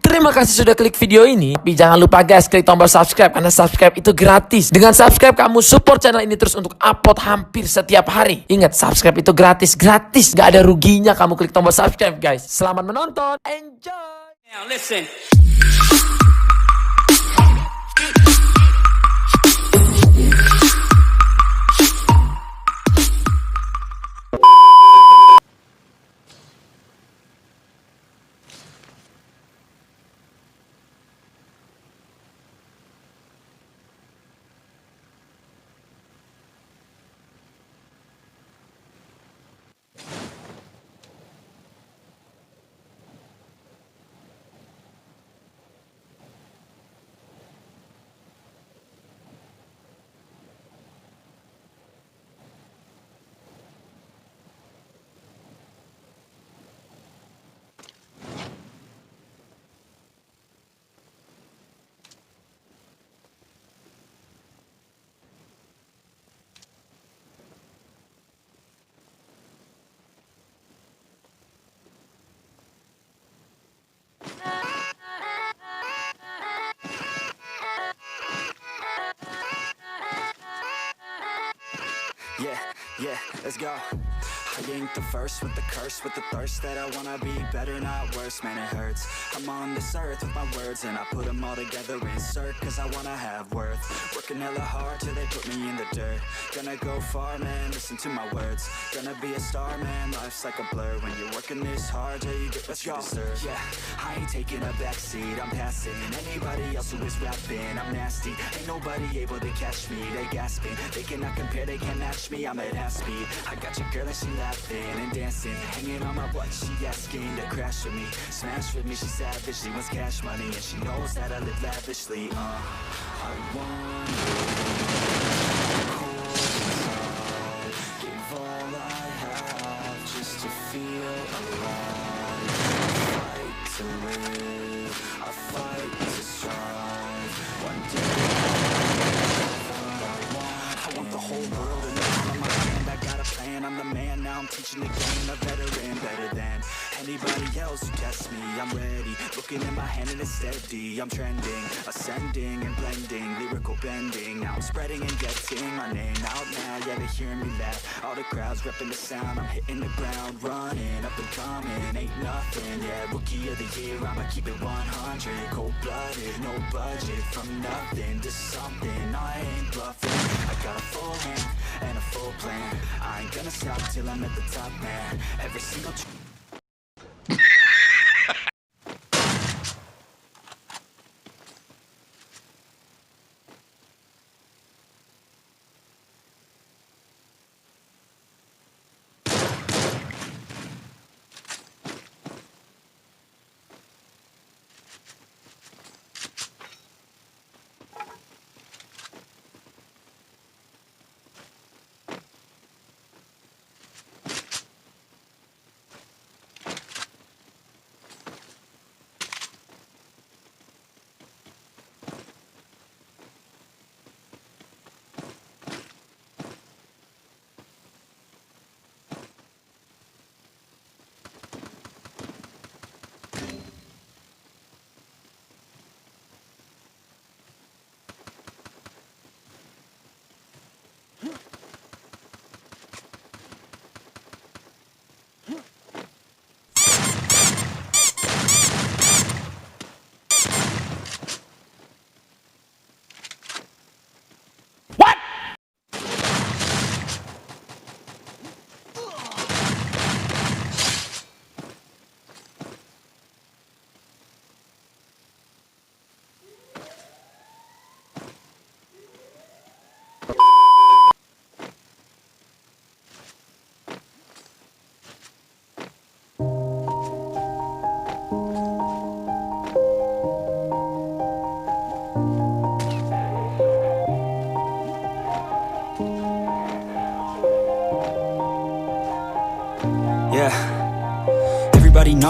Terima kasih sudah klik video ini. Tapi jangan lupa guys, klik tombol subscribe karena subscribe itu gratis. Dengan subscribe kamu support channel ini terus untuk upload hampir setiap hari. Ingat, subscribe itu gratis. Gak ada ruginya kamu klik tombol subscribe guys. Selamat menonton. Enjoy. Now listen. Yeah, let's go. I ain't the first with the curse, with the thirst that I wanna be better, not worse, man it hurts. I'm on this earth with my words and I put them all together, insert, cause I wanna have worth. Working hella hard till they put me in the dirt. Gonna go far, man, listen to my words. Gonna be a star, man, life's like a blur. When you're working this hard till you get what you deserve. Yeah, I ain't taking a backseat, I'm passing anybody else who is rapping. I'm nasty, ain't nobody able to catch me. They gasping, they cannot compare, they can't match me. I'm at half speed, I got your girl and she laughing and dancing, hanging on my butt, she asking to crash with me, smash with me, she savage, she wants cash money, and she knows that I live lavishly, I want you, give all I have, just to feel alive, fight to live, I fight to strive, one day, I want the whole world to know I'm my hand, I got a plan, I'm the man, now I'm teaching the game, a veteran, better than anybody else who tests me. I'm ready, looking in my hand and it's steady. I'm trending, ascending and blending, lyrical bending. Now I'm spreading and getting my name out now. Yeah, they hearing me laugh, all the crowds repping the sound. I'm hitting the ground, running, up and coming, ain't nothing. Yeah, rookie of the year, I'ma keep it 100. Cold-blooded, no budget, from nothing to something. I ain't bluffing, I got a full hand and a full plan. I ain't gonna stop till I'm at the top, man. Every single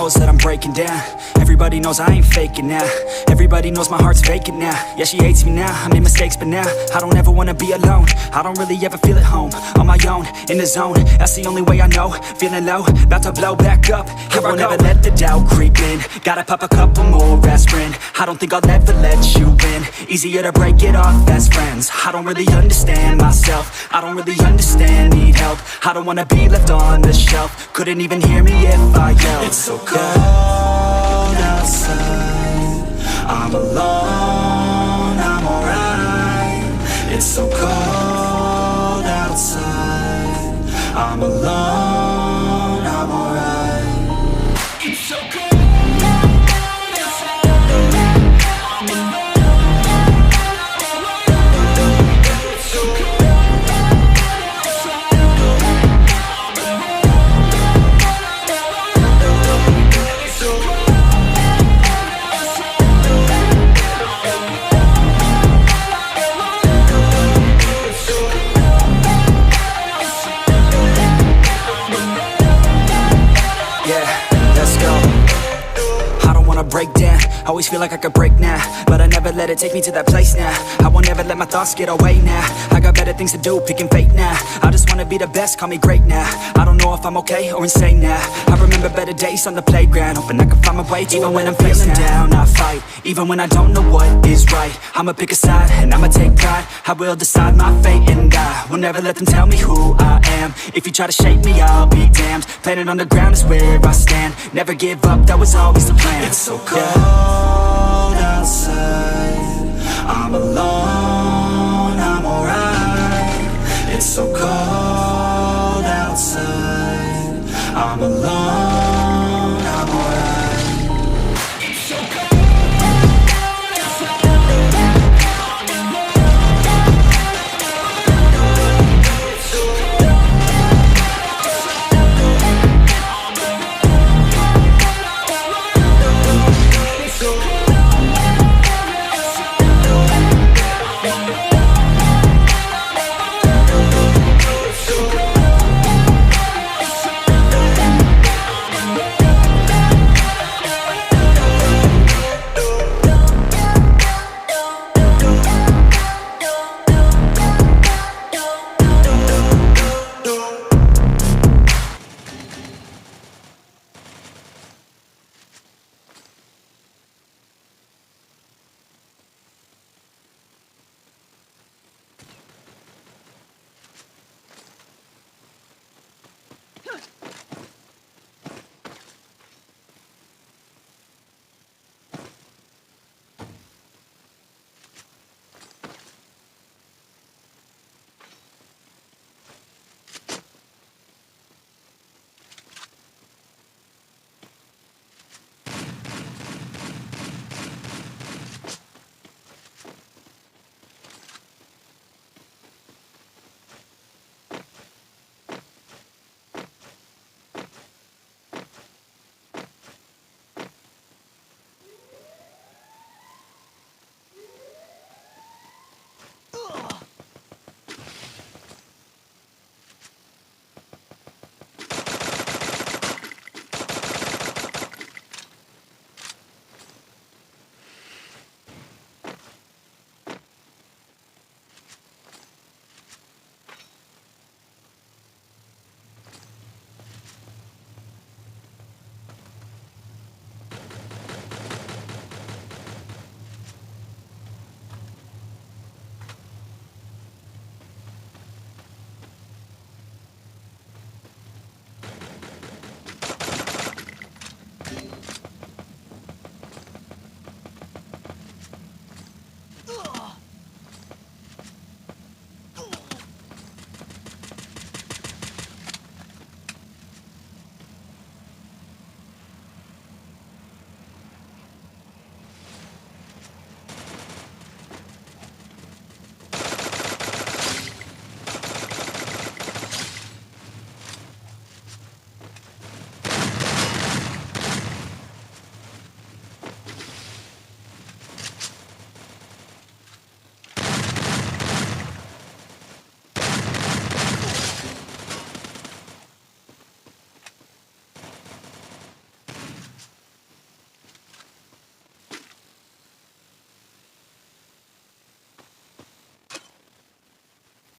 knows that I'm breaking down. Everybody knows I ain't faking now. Everybody knows my heart's vacant now. Yeah, she hates me now, I made mistakes but now I don't ever wanna be alone. I don't really ever feel at home. On my own, in the zone, that's the only way I know. Feeling low, about to blow back up. I won't ever let the doubt creep in. Gotta pop a couple more aspirin. I don't think I'll ever let you in. Easier to break it off best friends. I don't really understand myself. I don't really understand, need help. I don't wanna be left on the shelf. Couldn't even hear me if I yelled. It's so cold outside, I'm alone, I'm alright. It's so cold outside, I'm alone, I'm alright. It's so cold. Break down, always feel like I could break now, but I never let it take me to that place now. I won't ever let my thoughts get away now. I got better things to do, picking fate now. I just wanna be the best, call me great now. I don't know if I'm okay or insane now. I remember better days on the playground, hoping I can find my way. Even when I'm feeling down, I fight. Even when I don't know what is right, I'ma pick a side and I'ma take pride. I will decide my fate and I will never let them tell me who I am. If you try to shape me, I'll be damned. Planet on the ground is where I stand. Never give up, that was always the plan. It's so cold